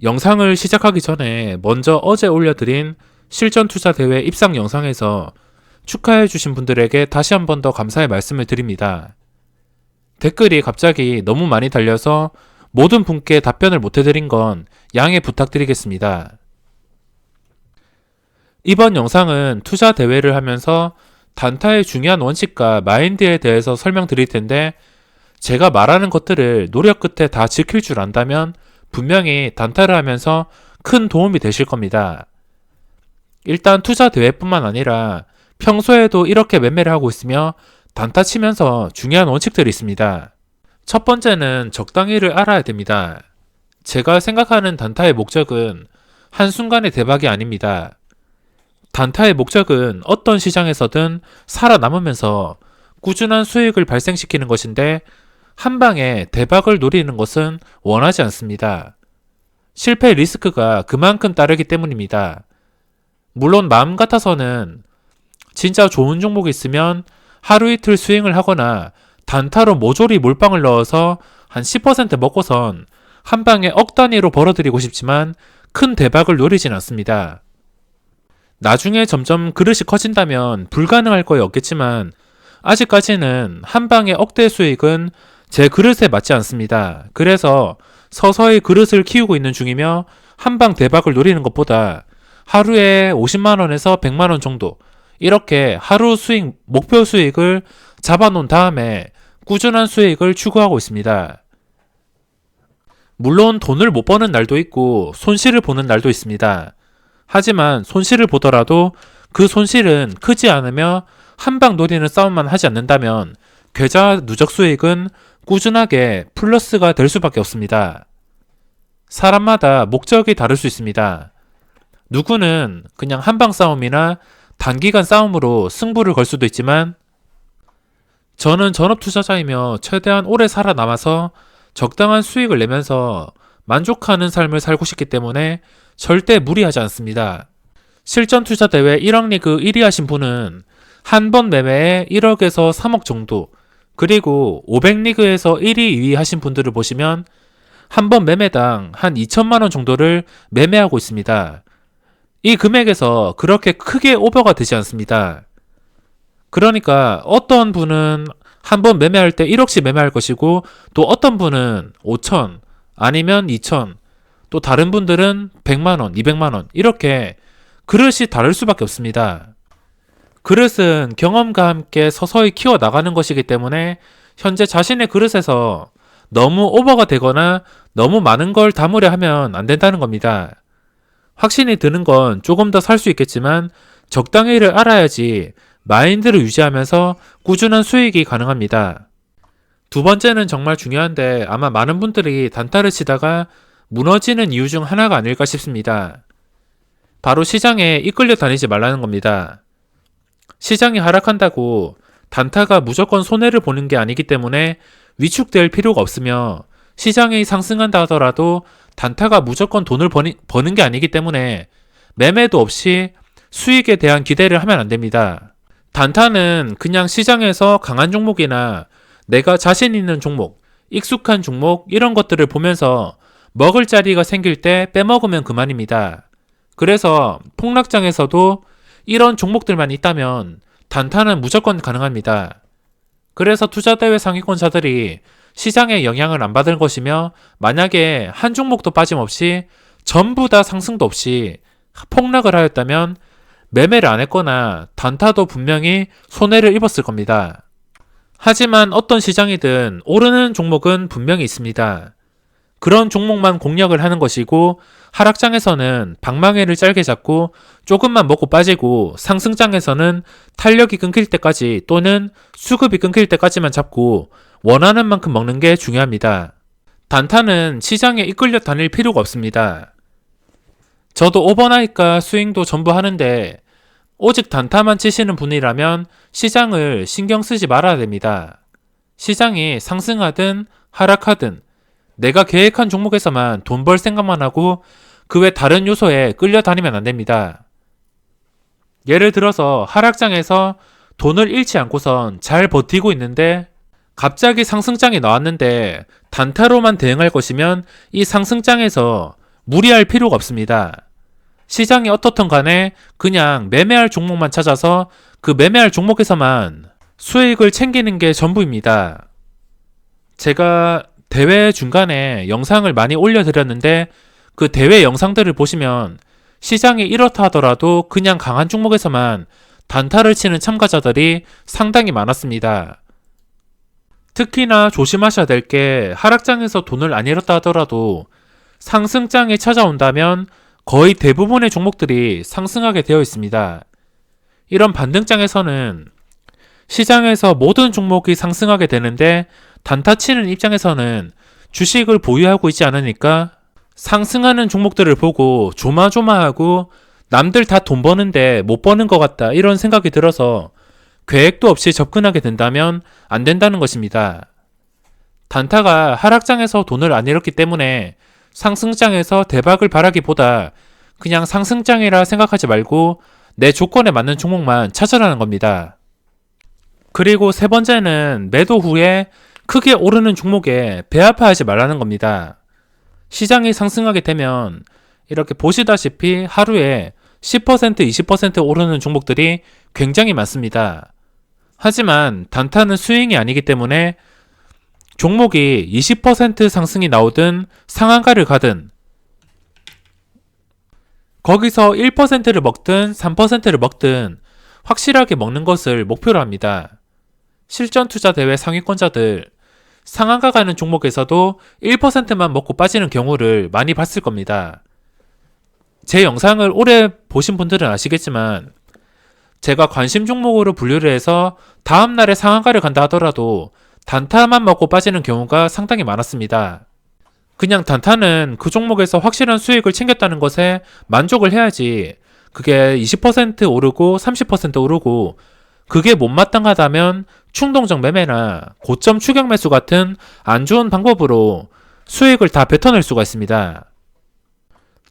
영상을 시작하기 전에 먼저 어제 올려드린 실전투자대회 입상 영상에서 축하해주신 분들에게 다시 한 번 더 감사의 말씀을 드립니다. 댓글이 갑자기 너무 많이 달려서 모든 분께 답변을 못해드린 건 양해 부탁드리겠습니다. 이번 영상은 투자 대회를 하면서 단타의 중요한 원칙과 마인드에 대해서 설명드릴 텐데, 제가 말하는 것들을 노력 끝에 다 지킬 줄 안다면 분명히 단타를 하면서 큰 도움이 되실 겁니다. 일단 투자 대회뿐만 아니라 평소에도 이렇게 매매를 하고 있으며 단타 치면서 중요한 원칙들이 있습니다. 첫 번째는 적당히를 알아야 됩니다. 제가 생각하는 단타의 목적은 한순간의 대박이 아닙니다. 단타의 목적은 어떤 시장에서든 살아남으면서 꾸준한 수익을 발생시키는 것인데, 한 방에 대박을 노리는 것은 원하지 않습니다. 실패 리스크가 그만큼 따르기 때문입니다. 물론 마음 같아서는 진짜 좋은 종목이 있으면 하루 이틀 스윙을 하거나 단타로 모조리 몰빵을 넣어서 한 10% 먹고선 한 방에 억 단위로 벌어들이고 싶지만 큰 대박을 노리진 않습니다. 나중에 점점 그릇이 커진다면 불가능할 거에 없겠지만, 아직까지는 한 방에 억대 수익은 제 그릇에 맞지 않습니다. 그래서 서서히 그릇을 키우고 있는 중이며, 한방 대박을 노리는 것보다 하루에 50만원에서 100만원 정도, 이렇게 하루 수익, 목표 수익을 잡아놓은 다음에 꾸준한 수익을 추구하고 있습니다. 물론 돈을 못 버는 날도 있고 손실을 보는 날도 있습니다. 하지만 손실을 보더라도 그 손실은 크지 않으며 한방 노리는 싸움만 하지 않는다면 계좌 누적 수익은 꾸준하게 플러스가 될 수밖에 없습니다. 사람마다 목적이 다를 수 있습니다. 누구는 그냥 한방 싸움이나 단기간 싸움으로 승부를 걸 수도 있지만, 저는 전업 투자자이며 최대한 오래 살아남아서 적당한 수익을 내면서 만족하는 삶을 살고 싶기 때문에 절대 무리하지 않습니다. 실전 투자 대회 1억 리그 1위 하신 분은 한 번 매매에 1억에서 3억 정도, 그리고 500리그에서 1위, 2위 하신 분들을 보시면 한 번 매매당 한 2천만원 정도를 매매하고 있습니다. 이 금액에서 그렇게 크게 오버가 되지 않습니다. 그러니까 어떤 분은 한 번 매매할 때 1억씩 매매할 것이고, 또 어떤 분은 5천, 아니면 2천, 또 다른 분들은 100만원, 200만원, 이렇게 그릇이 다를 수밖에 없습니다. 그릇은 경험과 함께 서서히 키워나가는 것이기 때문에 현재 자신의 그릇에서 너무 오버가 되거나 너무 많은 걸 담으려 하면 안 된다는 겁니다. 확신이 드는 건 조금 더 살 수 있겠지만 적당히를 알아야지 마인드를 유지하면서 꾸준한 수익이 가능합니다. 두 번째는 정말 중요한데, 아마 많은 분들이 단타를 치다가 무너지는 이유 중 하나가 아닐까 싶습니다. 바로 시장에 이끌려 다니지 말라는 겁니다. 시장이 하락한다고 단타가 무조건 손해를 보는 게 아니기 때문에 위축될 필요가 없으며, 시장이 상승한다 하더라도 단타가 무조건 돈을 버는 게 아니기 때문에 매매도 없이 수익에 대한 기대를 하면 안 됩니다. 단타는 그냥 시장에서 강한 종목이나 내가 자신 있는 종목, 익숙한 종목, 이런 것들을 보면서 먹을 자리가 생길 때 빼먹으면 그만입니다. 그래서 폭락장에서도 이런 종목들만 있다면 단타는 무조건 가능합니다. 그래서 투자대회 상위권자들이 시장에 영향을 안 받을 것이며, 만약에 한 종목도 빠짐없이 전부 다 상승도 없이 폭락을 하였다면 매매를 안 했거나 단타도 분명히 손해를 입었을 겁니다. 하지만 어떤 시장이든 오르는 종목은 분명히 있습니다. 그런 종목만 공략을 하는 것이고, 하락장에서는 방망이를 짧게 잡고 조금만 먹고 빠지고, 상승장에서는 탄력이 끊길 때까지 또는 수급이 끊길 때까지만 잡고 원하는 만큼 먹는 게 중요합니다. 단타는 시장에 이끌려 다닐 필요가 없습니다. 저도 오버나이트과 스윙도 전부 하는데, 오직 단타만 치시는 분이라면 시장을 신경 쓰지 말아야 됩니다. 시장이 상승하든 하락하든 내가 계획한 종목에서만 돈 벌 생각만 하고 그 외 다른 요소에 끌려다니면 안 됩니다. 예를 들어서 하락장에서 돈을 잃지 않고선 잘 버티고 있는데 갑자기 상승장이 나왔는데 단타로만 대응할 것이면 이 상승장에서 무리할 필요가 없습니다. 시장이 어떻든 간에 그냥 매매할 종목만 찾아서 그 매매할 종목에서만 수익을 챙기는 게 전부입니다. 제가 대회 중간에 영상을 많이 올려드렸는데 그 대회 영상들을 보시면 시장이 이렇다 하더라도 그냥 강한 종목에서만 단타를 치는 참가자들이 상당히 많았습니다. 특히나 조심하셔야 될 게 하락장에서 돈을 안 잃었다 하더라도 상승장이 찾아온다면 거의 대부분의 종목들이 상승하게 되어 있습니다. 이런 반등장에서는 시장에서 모든 종목이 상승하게 되는데 단타 치는 입장에서는 주식을 보유하고 있지 않으니까 상승하는 종목들을 보고 조마조마하고 남들 다 돈 버는데 못 버는 것 같다 이런 생각이 들어서 계획도 없이 접근하게 된다면 안 된다는 것입니다. 단타가 하락장에서 돈을 안 잃었기 때문에 상승장에서 대박을 바라기보다 그냥 상승장이라 생각하지 말고 내 조건에 맞는 종목만 찾아라는 겁니다. 그리고 세 번째는 매도 후에 크게 오르는 종목에 배아파하지 말라는 겁니다. 시장이 상승하게 되면 이렇게 보시다시피 하루에 10%, 20% 오르는 종목들이 굉장히 많습니다. 하지만 단타는 스윙이 아니기 때문에 종목이 20% 상승이 나오든 상한가를 가든 거기서 1%를 먹든 3%를 먹든 확실하게 먹는 것을 목표로 합니다. 실전투자대회 상위권자들 상한가 가는 종목에서도 1%만 먹고 빠지는 경우를 많이 봤을 겁니다. 제 영상을 오래 보신 분들은 아시겠지만 제가 관심 종목으로 분류를 해서 다음날에 상한가를 간다 하더라도 단타만 먹고 빠지는 경우가 상당히 많았습니다. 그냥 단타는 그 종목에서 확실한 수익을 챙겼다는 것에 만족을 해야지 그게 20% 오르고 30% 오르고 그게 못마땅하다면 충동적 매매나 고점 추격 매수 같은 안 좋은 방법으로 수익을 다 뱉어낼 수가 있습니다.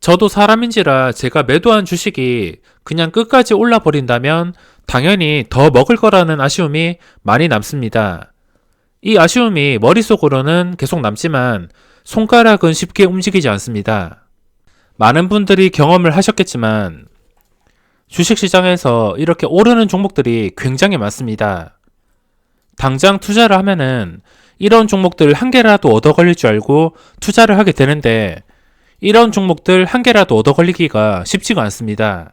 저도 사람인지라 제가 매도한 주식이 그냥 끝까지 올라버린다면 당연히 더 먹을 거라는 아쉬움이 많이 남습니다. 이 아쉬움이 머릿속으로는 계속 남지만 손가락은 쉽게 움직이지 않습니다. 많은 분들이 경험을 하셨겠지만 주식시장에서 이렇게 오르는 종목들이 굉장히 많습니다. 당장 투자를 하면은 이런 종목들 한 개라도 얻어 걸릴 줄 알고 투자를 하게 되는데 이런 종목들 한 개라도 얻어 걸리기가 쉽지가 않습니다.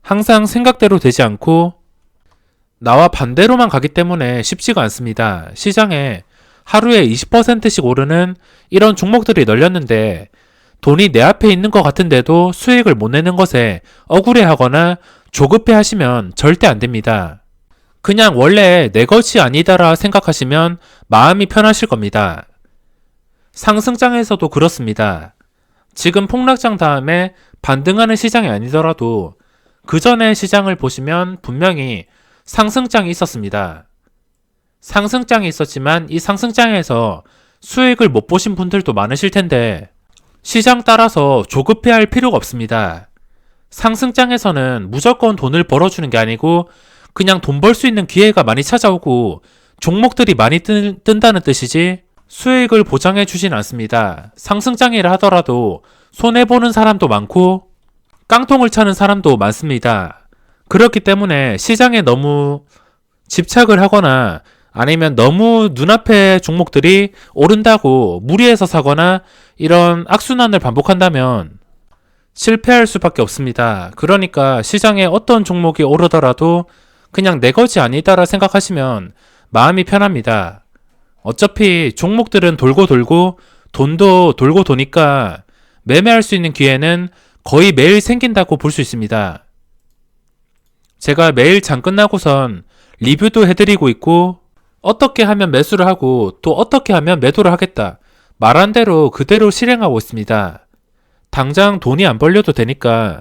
항상 생각대로 되지 않고 나와 반대로만 가기 때문에 쉽지가 않습니다. 시장에 하루에 20%씩 오르는 이런 종목들이 널렸는데 돈이 내 앞에 있는 것 같은데도 수익을 못 내는 것에 억울해하거나 조급해 하시면 절대 안 됩니다. 그냥 원래 내 것이 아니다라 생각하시면 마음이 편하실 겁니다. 상승장에서도 그렇습니다. 지금 폭락장 다음에 반등하는 시장이 아니더라도 그 전에 시장을 보시면 분명히 상승장이 있었습니다. 상승장이 있었지만 이 상승장에서 수익을 못 보신 분들도 많으실 텐데 시장 따라서 조급해할 필요가 없습니다. 상승장에서는 무조건 돈을 벌어주는 게 아니고 그냥 돈 벌 수 있는 기회가 많이 찾아오고 종목들이 많이 뜬다는 뜻이지 수익을 보장해 주진 않습니다. 상승장이라 하더라도 손해보는 사람도 많고 깡통을 차는 사람도 많습니다. 그렇기 때문에 시장에 너무 집착을 하거나 아니면 너무 눈앞에 종목들이 오른다고 무리해서 사거나 이런 악순환을 반복한다면 실패할 수밖에 없습니다. 그러니까 시장에 어떤 종목이 오르더라도 그냥 내 것이 아니다라 생각하시면 마음이 편합니다. 어차피 종목들은 돌고 돌고 돈도 돌고 도니까 매매할 수 있는 기회는 거의 매일 생긴다고 볼 수 있습니다. 제가 매일 장 끝나고선 리뷰도 해드리고 있고 어떻게 하면 매수를 하고 또 어떻게 하면 매도를 하겠다 말한 대로 그대로 실행하고 있습니다. 당장 돈이 안 벌려도 되니까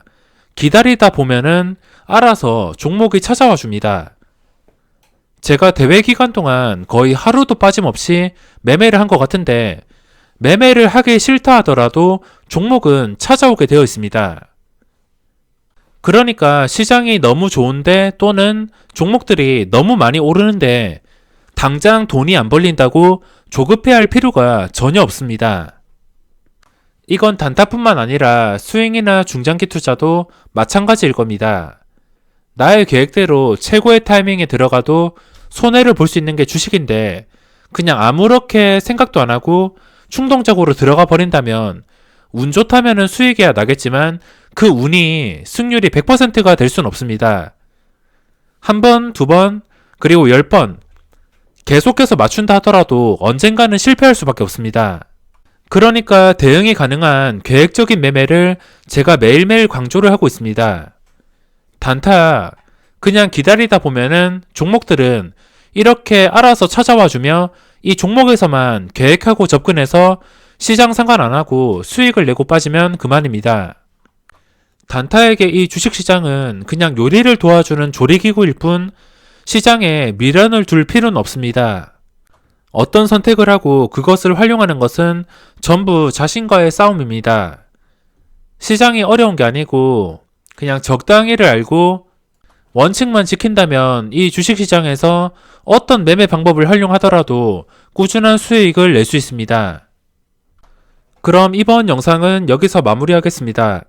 기다리다 보면은 알아서 종목이 찾아와 줍니다. 제가 대회 기간 동안 거의 하루도 빠짐없이 매매를 한 것 같은데 매매를 하기 싫다 하더라도 종목은 찾아오게 되어 있습니다. 그러니까 시장이 너무 좋은데 또는 종목들이 너무 많이 오르는데 당장 돈이 안 벌린다고 조급해할 필요가 전혀 없습니다. 이건 단타뿐만 아니라 스윙이나 중장기 투자도 마찬가지일 겁니다. 나의 계획대로 최고의 타이밍에 들어가도 손해를 볼 수 있는 게 주식인데 그냥 아무렇게 생각도 안 하고 충동적으로 들어가 버린다면 운 좋다면 수익이야 나겠지만 그 운이 승률이 100%가 될 순 없습니다. 한 번, 두 번, 그리고 10번 계속해서 맞춘다 하더라도 언젠가는 실패할 수밖에 없습니다. 그러니까 대응이 가능한 계획적인 매매를 제가 매일매일 강조를 하고 있습니다. 단타, 그냥 기다리다 보면은 종목들은 이렇게 알아서 찾아와주며 이 종목에서만 계획하고 접근해서 시장 상관 안 하고 수익을 내고 빠지면 그만입니다. 단타에게 이 주식시장은 그냥 요리를 도와주는 조리기구일 뿐 시장에 미련을 둘 필요는 없습니다. 어떤 선택을 하고 그것을 활용하는 것은 전부 자신과의 싸움입니다. 시장이 어려운 게 아니고 그냥 적당히를 알고 원칙만 지킨다면 이 주식시장에서 어떤 매매 방법을 활용하더라도 꾸준한 수익을 낼 수 있습니다. 그럼 이번 영상은 여기서 마무리하겠습니다.